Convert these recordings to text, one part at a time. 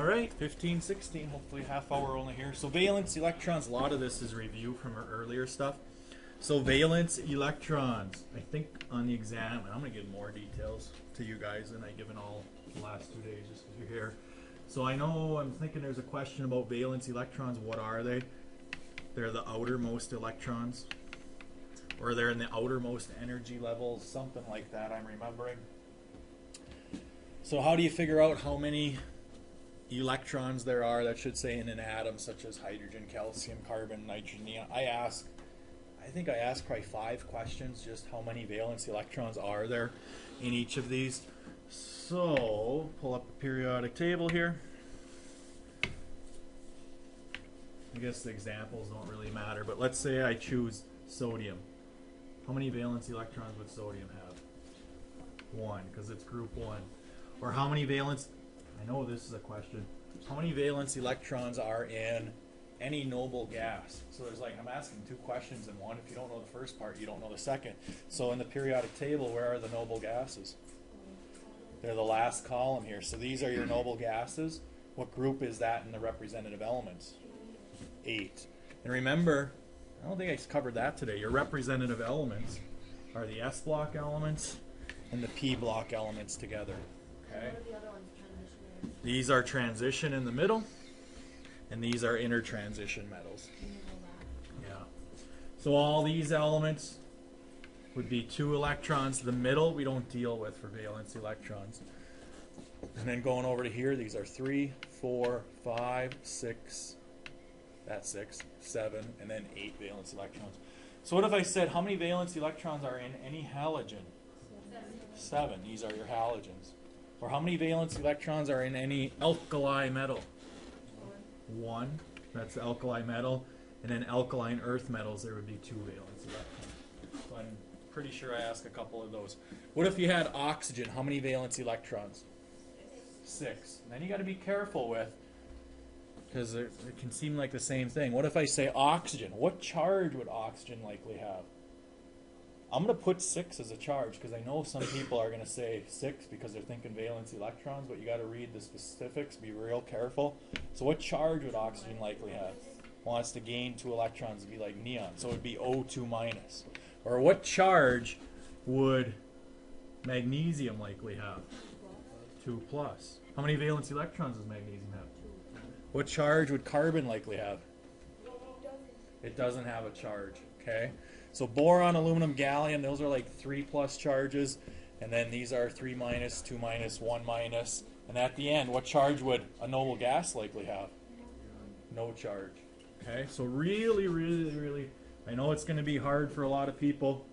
right, 15, 16, hopefully half hour only here. So valence electrons, a lot of this is review from our earlier stuff. So valence electrons, I think on the exam, and I'm going to give more details to you guys than I've given all the last 2 days just because you're here. So I know, I'm thinking there's a question about valence electrons. What are they? They're the outermost electrons, or they're in the outermost energy levels, something like that I'm remembering. So how do you figure out how many electrons there are, that should say, in an atom, such as hydrogen, calcium, carbon, nitrogen, neon? I think I asked probably 5 questions, just how many valence electrons are there in each of these. So pull up the periodic table here. I guess the examples don't really matter, but let's say I choose sodium. How many valence electrons would sodium have? 1, because it's group 1. Or how many valence, I know this is a question, how many valence electrons are in any noble gas? So there's like, I'm asking 2 questions in one. If you don't know the first part, you don't know the second. So in the periodic table, where are the noble gases? They're the last column here. So these are your noble gases. What group is that in the representative elements? 8. And remember, I don't think I covered that today. Your representative elements are the S block elements and the P block elements together. Okay. These are transition in the middle, and these are intertransition metals. Yeah. So all these elements would be 2 electrons. The middle we don't deal with for valence electrons. And then going over to here, these are 3, 4, 5, 6, that's 6, 7, and then 8 valence electrons. So what if I said, how many valence electrons are in any halogen? 7. These are your halogens. Or how many valence electrons are in any alkali metal? 1. That's the alkali metal. And then alkaline earth metals, there would be 2 valence electrons. So I'm pretty sure I asked a couple of those. What if you had oxygen? How many valence electrons? 6. And then you got to be careful with, because it can seem like the same thing. What if I say oxygen? What charge would oxygen likely have? I'm going to put 6 as a charge, because I know some people are going to say 6 because they're thinking valence electrons, but you got to read the specifics, be real careful. So what charge would oxygen likely have? Well, it's to gain 2 electrons to be like neon, so it would be O2 minus. Or what charge would magnesium likely have? 2 plus. How many valence electrons does magnesium have? What charge would carbon likely have? It doesn't have a charge, okay? So boron, aluminum, gallium, those are like 3 plus charges. And then these are 3 minus, 2 minus, 1 minus. And at the end, what charge would a noble gas likely have? No charge. Okay, so really, really, really, I know it's going to be hard for a lot of people.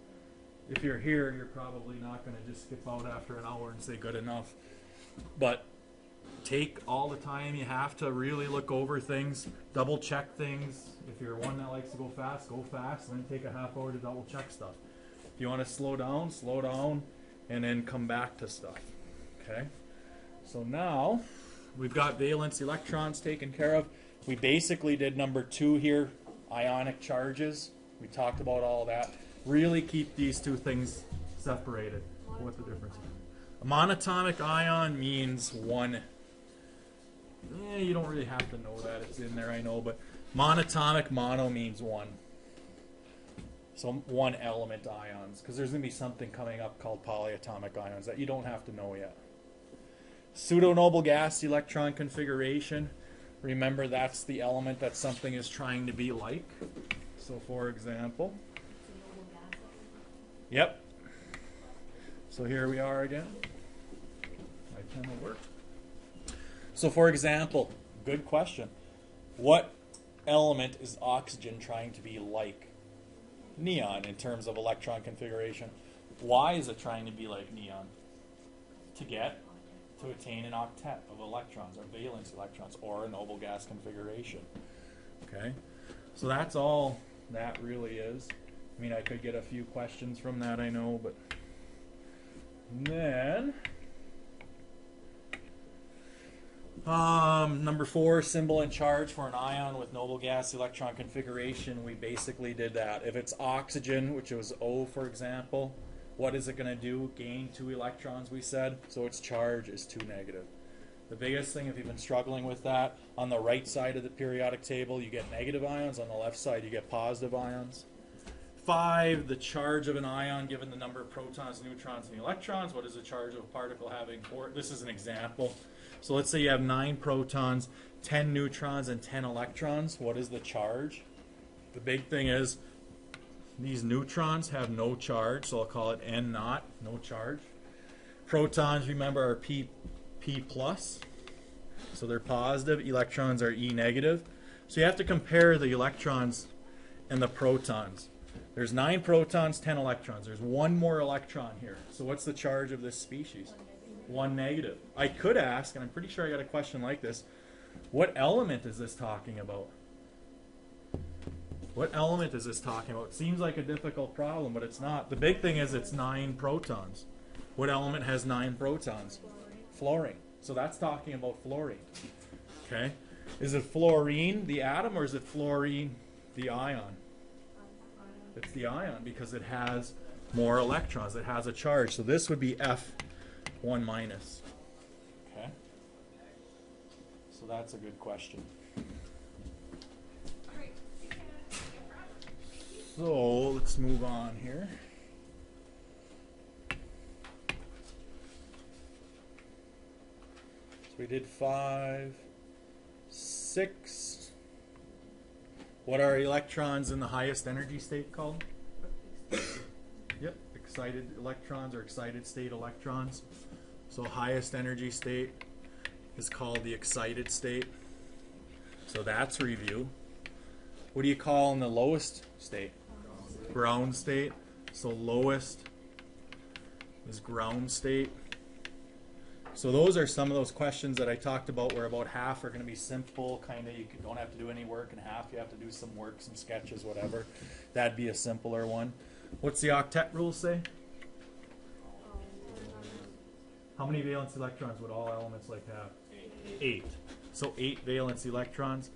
If you're here, you're probably not going to just skip out after an hour and say good enough. But take all the time you have to really look over things, double check things. If you're one that likes to go fast, and then take a half hour to double check stuff. If you want to slow down, and then come back to stuff. Okay? So now we've got valence electrons taken care of. We basically did number 2 here, ionic charges. We talked about all that. Really keep these 2 things separated. What's the difference? A monatomic ion means 1. You don't really have to know that. It's in there, I know, but monatomic, mono means 1. So 1 element ions, because there's going to be something coming up called polyatomic ions that you don't have to know yet. Pseudo-noble gas electron configuration. Remember, that's the element that something is trying to be like. So for example, yep. So here we are again. My pen will work. So for example, good question. What element is oxygen trying to be like neon in terms of electron configuration? Why is it trying to be like neon? To attain an octet of electrons, or valence electrons, or a noble gas configuration. Okay? So that's all that really is. I mean, I could get a few questions from that, I know, but then number 4, symbol and charge for an ion with noble gas electron configuration. We basically did that. If it's oxygen, which was O, for example, what is it going to do? Gain 2 electrons, we said. So its charge is 2 negative. The biggest thing, if you've been struggling with that, on the right side of the periodic table, you get negative ions. On the left side, you get positive ions. 5, the charge of an ion given the number of protons, neutrons, and electrons. What is the charge of a particle having 4? This is an example. So let's say you have 9 protons, 10 neutrons, and 10 electrons. What is the charge? The big thing is these neutrons have no charge, so I'll call it N naught, no charge. Protons, remember, are P plus, so they're positive. Electrons are E negative. So you have to compare the electrons and the protons. There's 9 protons, 10 electrons. There's 1 more electron here. So what's the charge of this species? 1 negative. I could ask, and I'm pretty sure I got a question like this, what element is this talking about? What element is this talking about? It seems like a difficult problem, but it's not. The big thing is it's 9 protons. What element has 9 protons? Fluorine. So that's talking about fluorine. Okay? Is it fluorine, the atom, or is it fluorine, the ion? It's the ion because it has more electrons. It has a charge. So this would be F1 minus. Okay? So that's a good question. So let's move on here. So we did 5, 6. What are electrons in the highest energy state called? Yep, excited electrons or excited state electrons. So highest energy state is called the excited state. So that's review. What do you call in the lowest state? Ground state. So lowest is ground state. So those are some of those questions that I talked about where about half are going to be simple, kind of you don't have to do any work, and half you have to do some work, some sketches, whatever. That'd be a simpler one. What's the octet rule say? How many valence electrons would all elements like have? 8. So 8 valence electrons.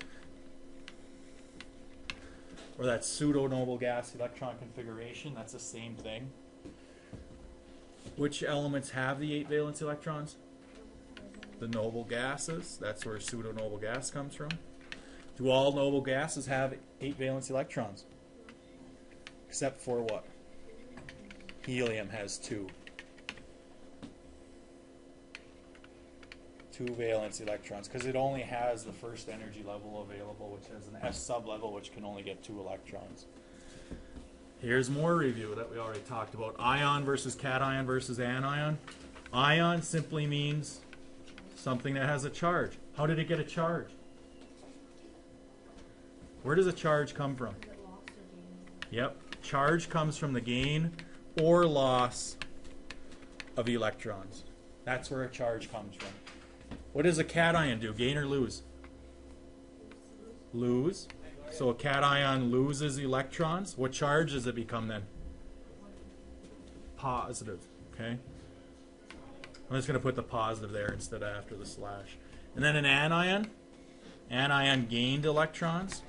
Or that pseudo-noble gas electron configuration, that's the same thing. Which elements have the 8 valence electrons? The noble gases. That's where pseudo-noble gas comes from. Do all noble gases have 8 valence electrons? Except for what? Helium has 2. 2 valence electrons, because it only has the first energy level available, which has an S sublevel, which can only get 2 electrons. Here's more review that we already talked about. Ion versus cation versus anion. Ion simply means something that has a charge. How did it get a charge? Where does a charge come from? Yep. Charge comes from the gain or loss of electrons. That's where a charge comes from. What does a cation do? Gain or lose? Lose. So a cation loses electrons. What charge does it become then? Positive. Okay. I'm just going to put the positive there instead of after the slash. And then an anion. Anion gained electrons.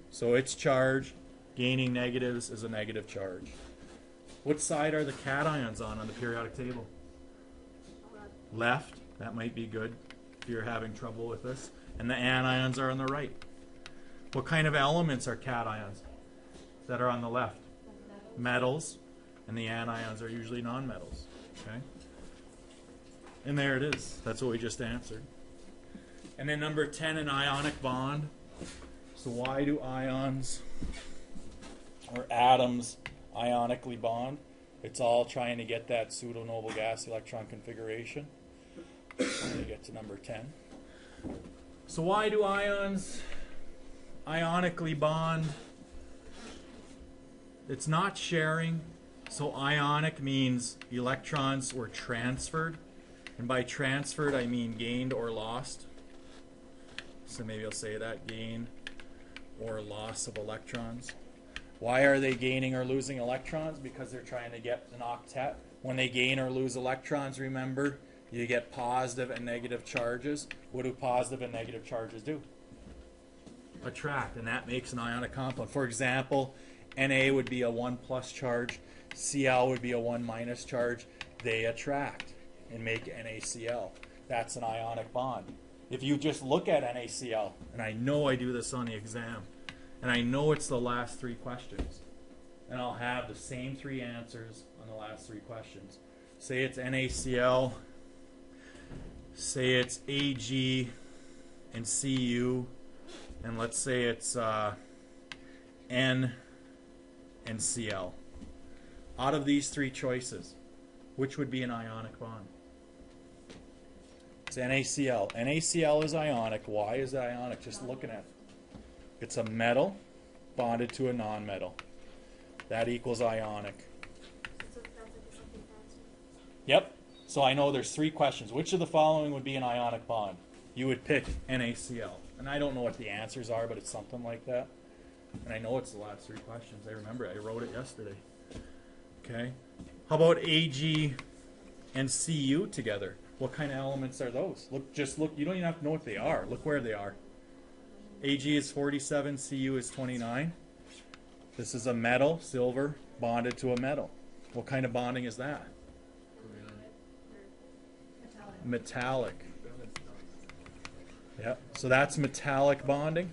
So its charge gaining negatives is a negative charge. What side are the cations on the periodic table? Left. That might be good if you're having trouble with this. And the anions are on the right. What kind of elements are cations that are on the left? Metals. And the anions are usually nonmetals. Okay? And there it is. That's what we just answered. And then number 10, an ionic bond. So why do ions or atoms ionically bond? It's all trying to get that pseudo-noble gas electron configuration. Trying to get to number 10. So why do ions ionically bond? It's not sharing. So ionic means electrons were transferred. And by transferred, I mean gained or lost. So maybe I'll say that, gain or loss of electrons. Why are they gaining or losing electrons? Because they're trying to get an octet. When they gain or lose electrons, remember, you get positive and negative charges. What do positive and negative charges do? Attract, and that makes an ionic compound. For example, Na would be a 1 plus charge. Cl would be a 1 minus charge. They attract and make NaCl. That's an ionic bond. If you just look at NaCl, and I know I do this on the exam, and I know it's the last 3 questions, and I'll have the same 3 answers on the last 3 questions. Say it's NaCl, say it's Ag and Cu, and let's say it's N and Cl. Out of these 3 choices, which would be an ionic bond? It's NaCl. NaCl is ionic. Why is it ionic? Just looking at it. It's a metal bonded to a non-metal. That equals ionic. So that's like something fancy. Yep. So I know there's 3 questions. Which of the following would be an ionic bond? You would pick NaCl. And I don't know what the answers are, but it's something like that. And I know it's the last 3 questions. I remember it. I wrote it yesterday. Okay. How about Ag and Cu together? What kind of elements are those? Just look. You don't even have to know what they are. Look where they are. Ag is 47, Cu is 29. This is a metal, silver, bonded to a metal. What kind of bonding is that? Metallic. Yep. So that's metallic bonding.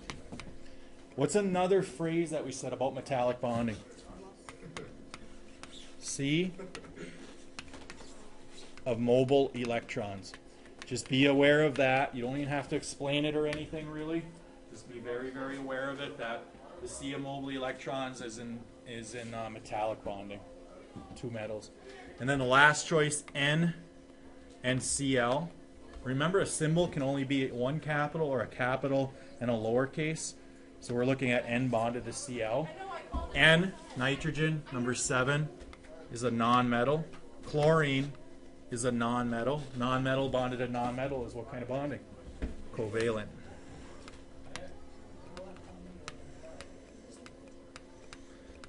What's another phrase that we said about metallic bonding? C of mobile electrons. Just be aware of that. You don't even have to explain it or anything really. Just be very, very aware of it that the C of mobile electrons is in metallic bonding, 2 metals. And then the last choice, N and Cl. Remember, a symbol can only be 1 capital or a capital and a lowercase. So we're looking at N bonded to Cl. N, nitrogen, number 7, is a non-metal. Chlorine is a non-metal. Non-metal bonded to non-metal is what kind of bonding? Covalent.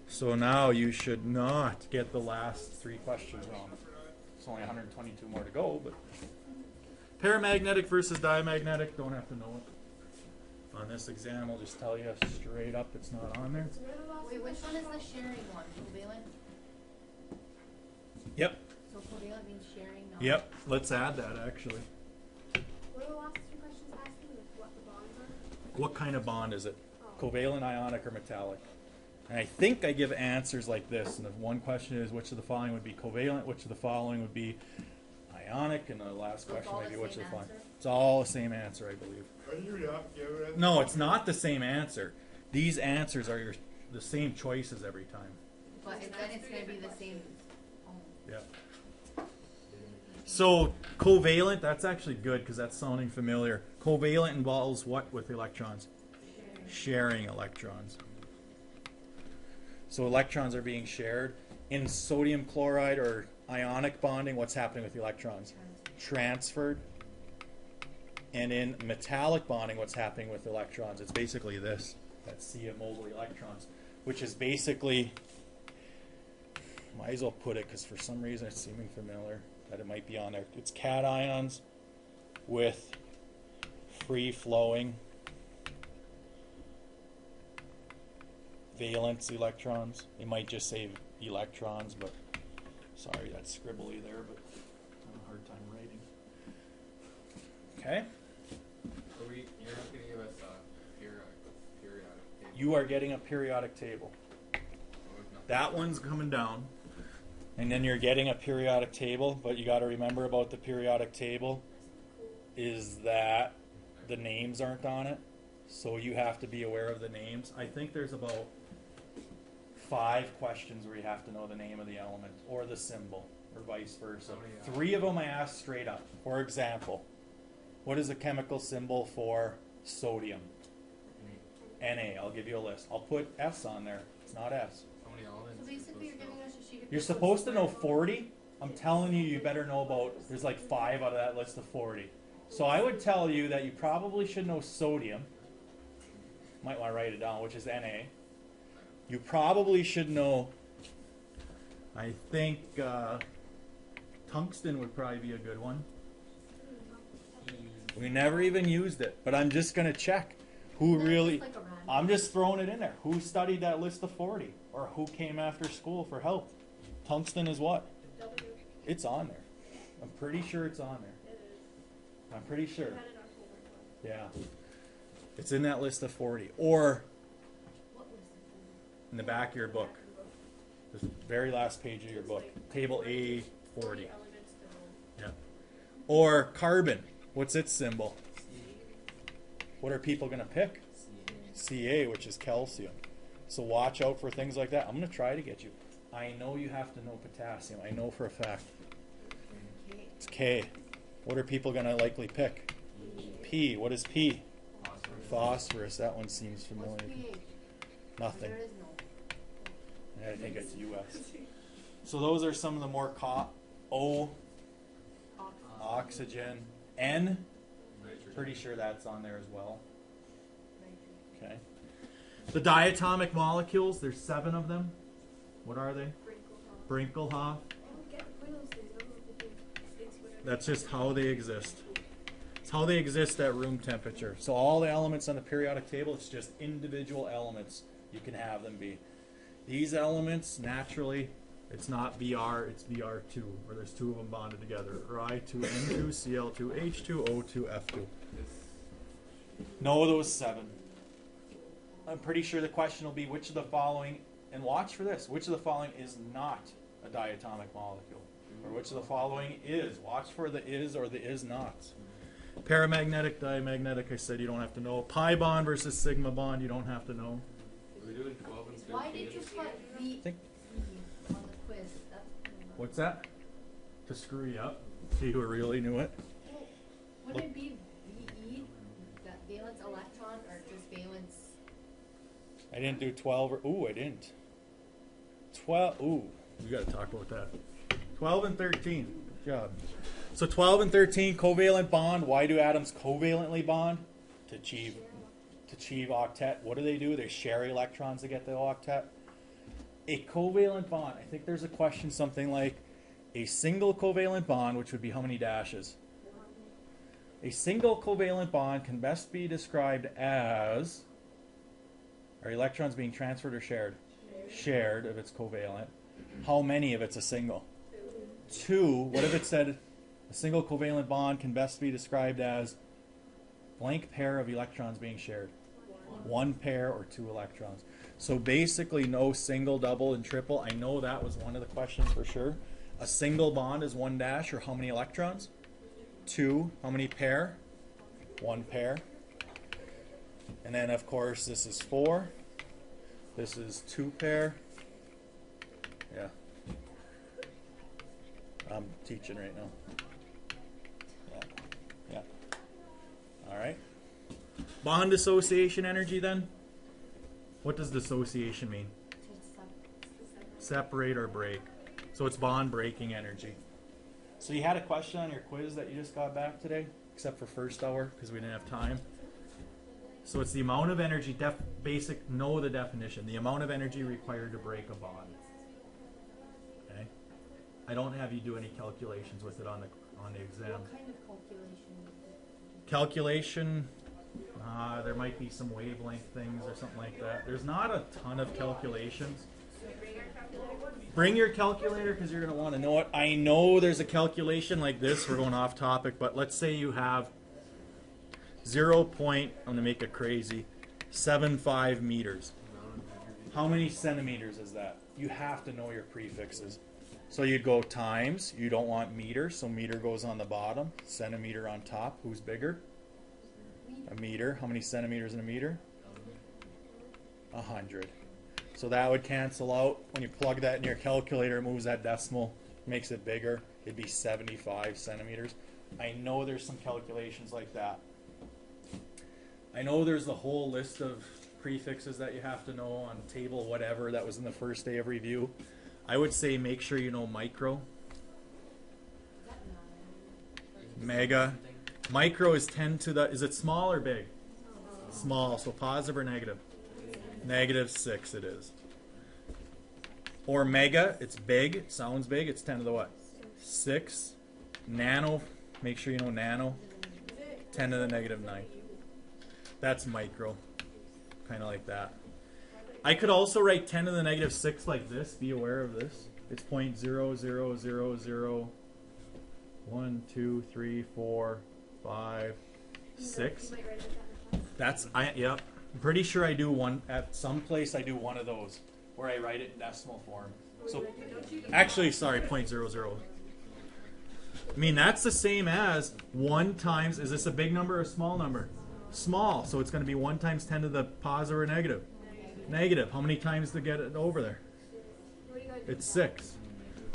So now you should not get the last 3 questions wrong. It's only 122 more to go, but paramagnetic versus diamagnetic, don't have to know it. On this exam, I'll just tell you straight up it's not on there. Wait, which one is the sharing one? Covalent? Yep. So covalent means sharing, not... Yep. Let's add that actually. What are the last 2 questions asking? Like what the bonds are? What kind of bond is it? Oh. Covalent, ionic, or metallic? And I think I give answers like this. And the one question is which of the following would be covalent, which of the following would be ionic, and the last So it's question all may the be which of same the following. answer? It's all the same answer, I believe. Are you not giving it? No, it's not the same answer. These answers are the same choices every time. But then it's going to be the same. Oh. Yeah. So covalent, that's actually good because that's sounding familiar. Covalent involves what with electrons? Sharing electrons. So electrons are being shared. In sodium chloride or ionic bonding, what's happening with the electrons? Transferred. And in metallic bonding, what's happening with electrons? It's basically this, that C of mobile electrons, which is basically, might as well put it because for some reason it's seeming familiar that it might be on there. It's cations with free-flowing valence electrons. It might just say electrons, but sorry, that's scribbly there, but I have a hard time writing. Okay? You're not going to give us a periodic table. You are getting a periodic table. That one's coming down. And then you're getting a periodic table, but you got to remember about the periodic table is that the names aren't on it. So you have to be aware of the names. I think there's about 5 questions where you have to know the name of the element or the symbol or vice versa. 3 of them I asked straight up. For example, what is the chemical symbol for sodium? Na. I'll give you a list. I'll put S on there. It's not S. How many elements? So basically you're giving us a sheet of You're supposed to know 40. I'm telling you, you better know about, there's like 5 out of that list of 40. So I would tell you that you probably should know sodium. Might want to write it down, which is Na. You probably should know, I think tungsten would probably be a good one. We never even used it, but I'm just going to check who That's really, just like a random. I'm just throwing it in there. Who studied that list of 40? Or who came after school for health? Tungsten is what? W. It's on there. I'm pretty sure it's on there. It is. pretty sure. We had it October 12th. Yeah. It's in that list of 40. Or What was in the back of your book. The very last page of your book. Table A40. Elements to Yeah. Or carbon. What's its symbol? What are people going to pick? Ca, which is calcium. So watch out for things like that. I'm going to try to get you. I know you have to know potassium. I know for a fact. the K? It's K. What are people going to likely pick? P. What is P? Phosphorus. That one seems familiar. What's pH? Nothing. There is no. I think it's US. So those are some of the more O, oxygen, N. Pretty sure that's on there as well. Okay. The diatomic molecules, there's 7 of them. What are they? Brinklehop. Brinkelhoff. I don't get the point of those things. I don't know if it's whatever. That's just how they exist. It's how they exist at room temperature. So all the elements on the periodic table, it's just individual elements. You can have them be. These elements, naturally, it's not Br, it's Br2, where there's 2 of them bonded together. Or I2N2, Cl2, H2, O2, F2. Know those 7. I'm pretty sure the question will be which of the following, and watch for this, which of the following is not a diatomic molecule? Or which of the following is? Watch for the is or the is not. Paramagnetic, diamagnetic, I said you don't have to know. Pi bond versus sigma bond, you don't have to know. Are we doing 12 and 13? Why did you put V Think- on the quiz? That's What's that? To screw you up. See who really knew it? Wouldn't it be VE, that valence electron, or just valence? I didn't do 12 or, ooh, I didn't. 12, ooh, we gotta talk about that. 12 and 13, good job. So 12 and 13, covalent bond. Why do atoms covalently bond? To achieve octet. What do? They share electrons to get the octet. A covalent bond, I think there's a question something like a single covalent bond, which would be how many dashes? A single covalent bond can best be described as, are electrons being transferred or shared? Shared if it's covalent. How many if it's a single? 2. What if it said a single covalent bond can best be described as blank pair of electrons being shared? 1 pair or 2 electrons. So basically no single, double, and triple. I know that was one of the questions for sure. A single bond is 1 dash, or how many electrons? 2. How many pair? 1 pair. And then of course this is 4. This is 2 pair. Yeah. I'm teaching right now. Yeah. All right. Bond dissociation energy then? What does dissociation mean? Separate or break. So it's bond breaking energy. So you had a question on your quiz that you just got back today, except for first hour because we didn't have time. So it's the amount of energy, know the definition, the amount of energy required to break a bond. Okay? I don't have you do any calculations with it on the exam. What kind of calculation? Calculation, there might be some wavelength things or something like that. There's not a ton of calculations. Bring your calculator because you're going to want to know it. I know there's a calculation like this. We're going off topic, but let's say you have 0. I'm going to make it crazy, 75 meters. How many centimeters is that? You have to know your prefixes. So you'd go times. You don't want meter, so meter goes on the bottom, centimeter on top. Who's bigger? A meter. How many centimeters in a meter? 100. So that would cancel out. When you plug that in your calculator, it moves that decimal, makes it bigger. It'd be 75 centimeters. I know there's some calculations like that. I know there's the whole list of prefixes that you have to know on table whatever that was in the first day of review. I would say make sure you know micro. Mega. Micro is 10 to the, is it small or big? Small, so positive or negative? Negative 6 it is. Or mega, it's big, it sounds big, it's 10 to the what? 6. Nano, make sure you know nano, 10 to the negative 9. That's micro, kind of like that. I could also write 10 to the negative 6 like this, be aware of this. It's 0.00001, 2, 3, 4, 5, You 6. might write it down. That's yep. I'm pretty sure I do one at some place. I do one of those where I write it in decimal form. So actually, sorry, 0.00. I mean that's the same as 1 times. Is this a big number or a small number? Small. So it's going to be 1 times 10 to the positive or negative. Negative. How many times to get it over there? What do you gotta do? It's 6.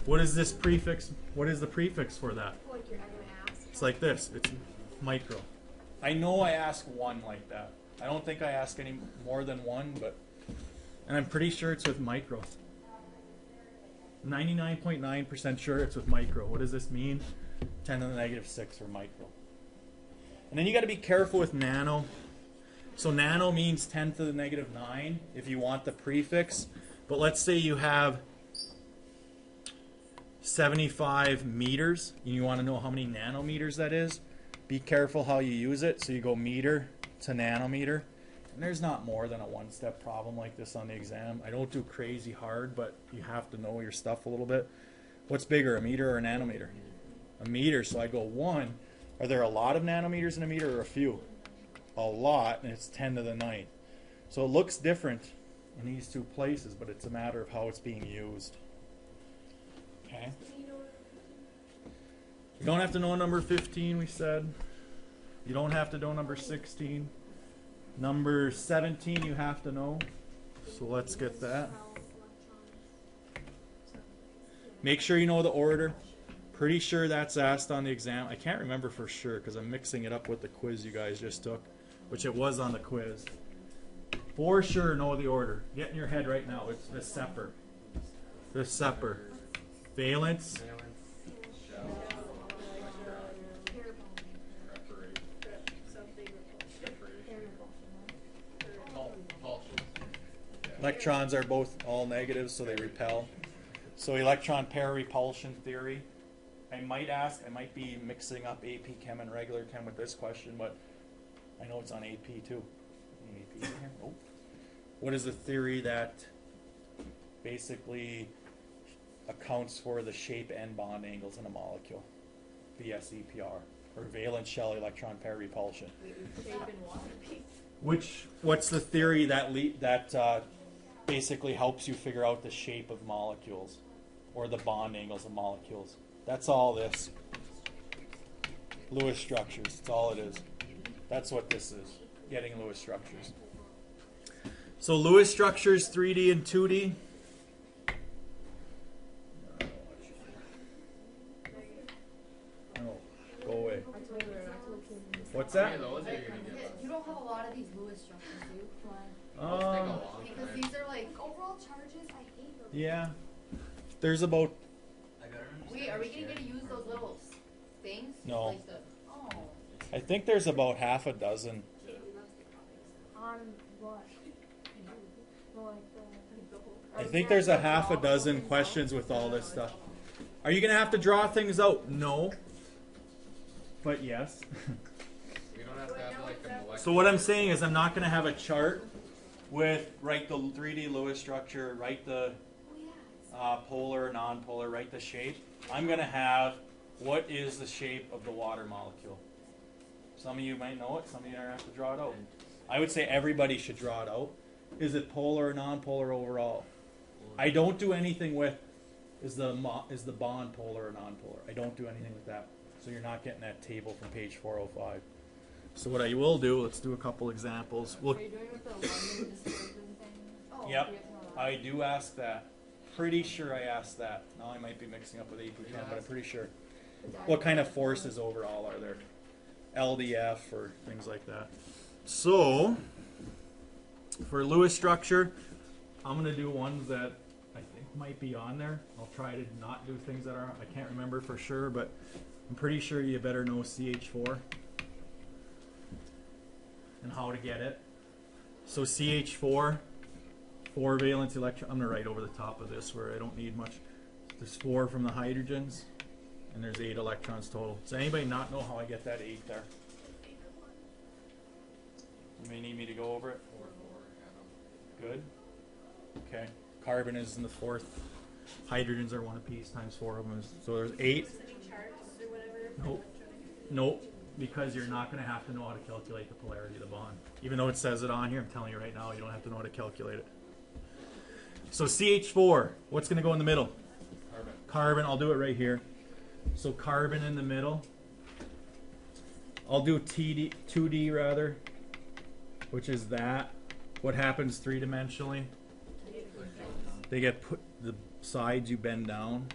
What is this prefix? What is the prefix for that? Like you're gonna ask. It's like this. It's micro. I know I ask 1 like that. I don't think I ask any more than 1, but and I'm pretty sure it's with micro. 99.9% sure it's with micro. What does this mean? 10 to the negative 6 for micro. And then you got to be careful with nano. So nano means 10 to the negative 9 if you want the prefix. But let's say you have 75 meters and you want to know how many nanometers that is. Be careful how you use it. So you go meter to nanometer. And there's not more than a one-step problem like this on the exam. I don't do crazy hard, but you have to know your stuff a little bit. What's bigger, a meter or a nanometer? A meter, so I go 1. Are there a lot of nanometers in a meter or a few? A lot, and it's 10 to the 9. So it looks different in these two places, but it's a matter of how it's being used. Okay? You don't have to know number 15, we said. You don't have to know number 16. Number 17 you have to know. So let's get that. Make sure you know the order. Pretty sure that's asked on the exam. I can't remember for sure because I'm mixing it up with the quiz you guys just took, which it was on the quiz. For sure know the order. Get in your head right now. It's the separ. The separ. Valence. Electrons are both all negatives, so they repel. So electron pair repulsion theory. I might be mixing up AP Chem and regular Chem with this question, but I know it's on AP too. AP Chem? Oh. What is the theory that basically accounts for the shape and bond angles in a molecule? VSEPR, or valence shell electron pair repulsion. What's the theory that basically helps you figure out the shape of molecules or the bond angles of molecules? That's all this. Lewis structures. That's all it is. That's what this is. Getting Lewis structures. So Lewis structures 3D and 2D. Oh, go away. What's that? You don't have a lot of these Lewis structures, do you? Because these are like Overall charges, I hate those. Yeah. There's about wait, are we gonna get to use those little things? No. Like the, oh. I think there's about half a dozen. On what? I think there's a half a dozen questions with all this stuff. Are you going to have to draw things out? No. But yes. We don't have to have like the molecular. So what I'm saying is I'm not going to have a chart with write the 3D Lewis structure, write the polar, non-polar, write the shape. I'm going to have what is the shape of the water molecule. Some of you might know it. Some of you are going to have to draw it out. I would say everybody should draw it out. Is it polar or non-polar overall? I don't do anything with is the bond polar or non-polar. I don't do anything with that. So you're not getting that table from page 405. So what I will do, let's do a couple examples. We'll, Are you doing with the London dispersion thing? Oh, yep, You have to know that. I do ask that. Pretty sure I asked that. Now I might be mixing up with AP Chem, but I'm pretty sure. What kind of forces overall are there? LDF or things like that. So, for Lewis structure, I'm going to do ones that I think might be on there. I'll try to not do things that are, I can't remember for sure, but I'm pretty sure you better know CH4 and how to get it. So CH4, 4 valence electron. I'm going to write over the top of this where I don't need much. There's 4 from the hydrogens, and there's 8 electrons total. Does anybody not know how I get that 8 there? You may need me to go over it. Good. Okay. Carbon is in the 4th. Hydrogens are 1 apiece times 4 of them. So there's 8. Nope. Nope. because you're not going to have to know how to calculate the polarity of the bond. Even though it says it on here, I'm telling you right now, you don't have to know how to calculate it. So CH4, what's going to go in the middle? Carbon. Carbon, I'll do it right here. So carbon in the middle. I'll do 2D rather, which is that. What happens three-dimensionally? They get put, the sides you bend down.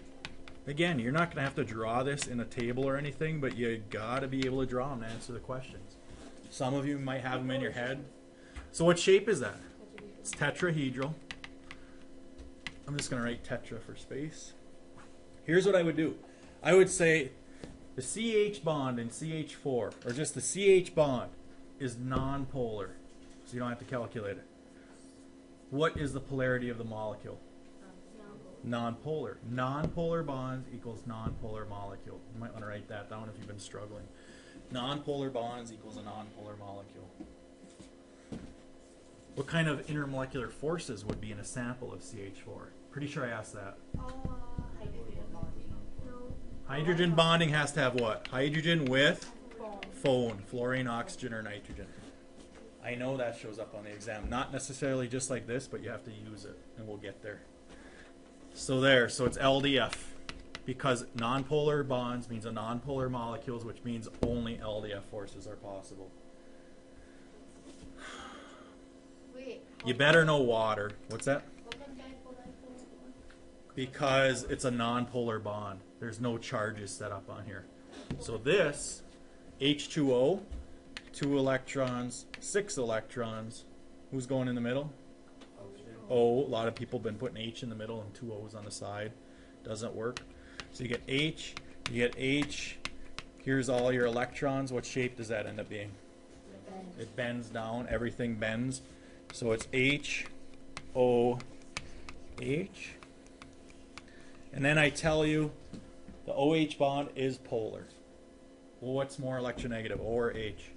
Again, you're not going to have to draw this in a table or anything, but you got to be able to draw them to answer the questions. Some of you might have them in your head. So what shape is that? It's tetrahedral. I'm just going to write tetra for space. Here's what I would do. I would say the CH bond in CH4, or just the CH bond, is non-polar. So you don't have to calculate it. What is the polarity of the molecule? Non-polar. Non-polar bonds equals non-polar molecule. You might want to write that down if you've been struggling. Non-polar bonds equals a non-polar molecule. What kind of intermolecular forces would be in a sample of CH4? Pretty sure I asked that. Hydrogen bonding. No. Hydrogen bonding has to have what? Hydrogen with phone, fluorine, oxygen, or nitrogen. I know that shows up on the exam. Not necessarily just like this, but you have to use it, and we'll get there. So there, so it's LDF. Because nonpolar bonds means a nonpolar molecules, which means only LDF forces are possible. Wait. You better know water. What's that? How come dipole? Because it's a nonpolar bond. There's no charges set up on here. So this, H2O, 2 electrons, 6 electrons. Who's going in the middle? O. A lot of people have been putting H in the middle and 2 O's on the side. Doesn't work. So you get H, you get H. Here's all your electrons. What shape does that end up being? It bends down. Everything bends. So it's H, O, H. And then I tell you the OH bond is polar. Well, what's more electronegative, O or H?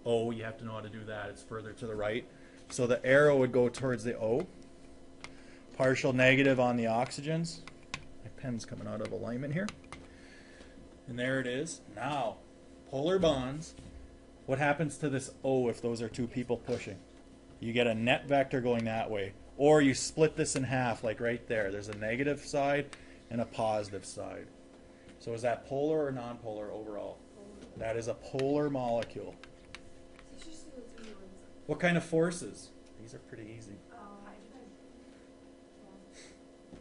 O, you have to know how to do that. It's further to the right. So the arrow would go towards the O. Partial negative on the oxygens. My pen's coming out of alignment here. And there it is. Now, polar bonds. What happens to this O if those are two people pushing? You get a net vector going that way. Or you split this in half, like right there. There's a negative side and a positive side. So is that polar or non-polar overall? That is a polar molecule. What kind of forces? These are pretty easy.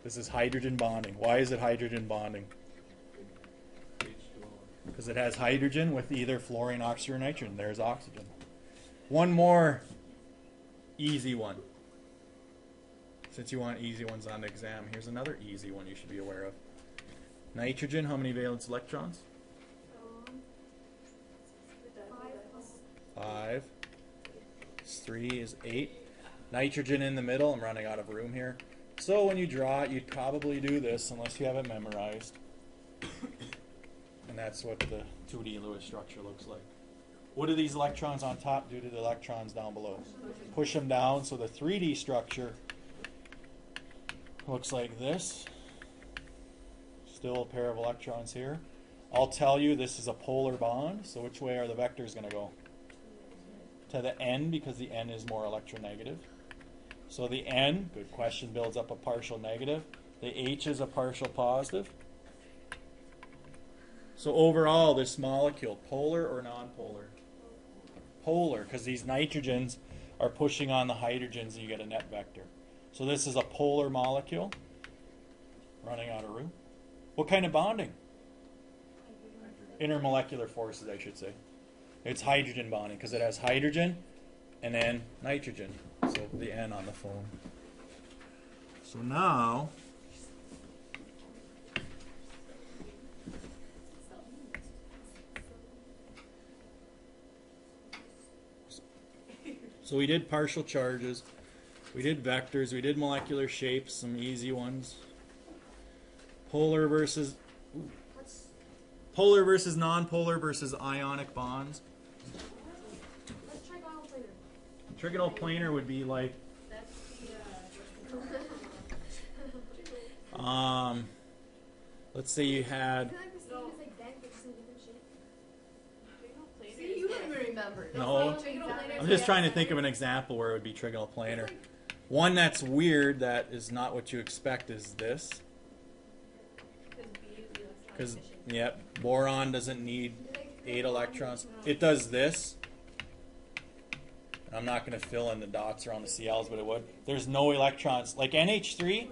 This is hydrogen bonding. Why is it hydrogen bonding? H2O. Because it has hydrogen with either fluorine, oxygen, or nitrogen. There's oxygen. One more easy one. Since you want easy ones on the exam, here's another easy one you should be aware of. Nitrogen, how many valence electrons? 5. 3 is 8. Nitrogen in the middle. I'm running out of room here. So when you draw it, you'd probably do this unless you have it memorized. And that's what the 2D Lewis structure looks like. What do these electrons on top do to the electrons down below? Push them down. So the 3D structure looks like this. Still a pair of electrons here. I'll tell you this is a polar bond. So which way are the vectors going to go? To the N, because the N is more electronegative. So the N, good question, builds up a partial negative. The H is a partial positive. So overall, this molecule, polar or non-polar? Polar, because these nitrogens are pushing on the hydrogens and you get a net vector. So this is a polar molecule. Running out of room. What kind of bonding? Intermolecular forces, I should say. It's hydrogen bonding because it has hydrogen and then nitrogen. So the N on the phone. So now, so we did partial charges, we did vectors, we did molecular shapes, some easy ones. Polar versus non-polar versus ionic bonds. Let's try trigonal planar. Trigonal planar would be like, That's let's say you I had, feel like the same is like bent, but just in a different shape. numbers. No. That's not exactly- I'm just trying to think of an example where it would be trigonal planar. One that's weird that is not what you expect is this. Because, yep, boron doesn't need 8 electrons. It does this. I'm not going to fill in the dots around the CLs, but it would. There's no electrons. Like NH3,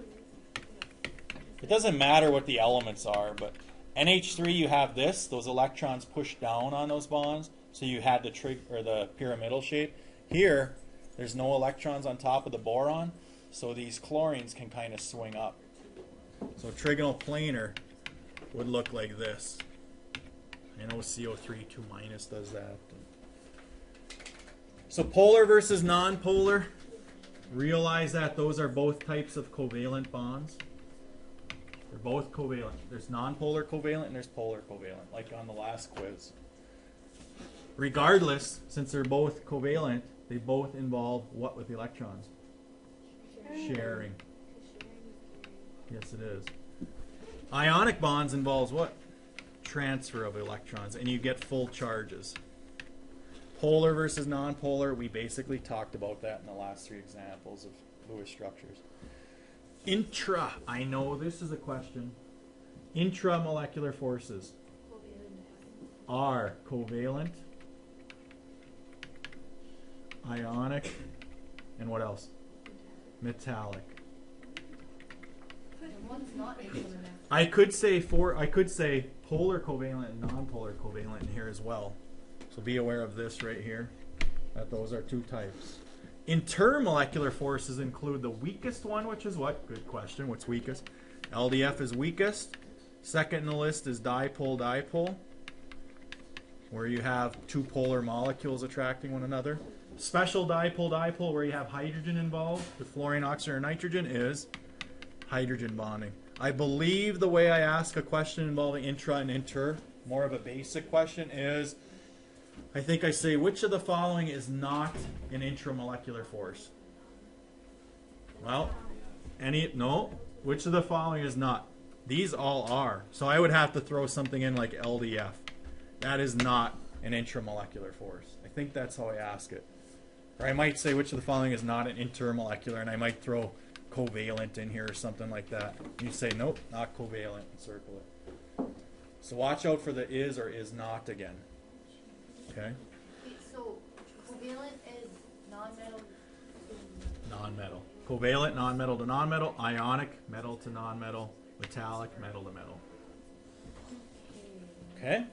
it doesn't matter what the elements are, but NH3, you have this. Those electrons push down on those bonds, so you had the pyramidal shape. Here, there's no electrons on top of the boron, so these chlorines can kind of swing up. So trigonal planar would look like this. I know CO3 2- does that. So polar versus nonpolar. Realize that those are both types of covalent bonds. They're both covalent. There's nonpolar covalent and there's polar covalent, like on the last quiz. Regardless, since they're both covalent, they both involve what with the electrons? Sharing. Yes, it is. Ionic bonds involves what? Transfer of electrons, and you get full charges. Polar versus nonpolar, we basically talked about that in the last 3 examples of Lewis structures. I know this is a question. Intramolecular forces are covalent, ionic, and what else? Metallic. And one's not intramolecular. I could say polar covalent and nonpolar covalent in here as well. So be aware of this right here, that those are 2 types. Intermolecular forces include the weakest one, which is what? Good question. What's weakest? LDF is weakest. Second in the list is dipole-dipole, where you have 2 polar molecules attracting one another. Special dipole-dipole, where you have hydrogen involved, with fluorine, oxygen, or nitrogen, is hydrogen bonding. I believe the way I ask a question involving intra and inter, more of a basic question, is I think I say, which of the following is not an intramolecular force? Well, which of the following is not? These all are. So I would have to throw something in like LDF. That is not an intramolecular force. I think that's how I ask it. Or I might say, which of the following is not an intermolecular, and I might throw covalent in here or something like that. You say, nope, not covalent, and circle it. So watch out for the is or is not again. Okay? Wait, so covalent is non-metal. Non-metal. Covalent, non-metal to non-metal. Ionic, metal to non-metal. Metallic, metal to metal. Okay?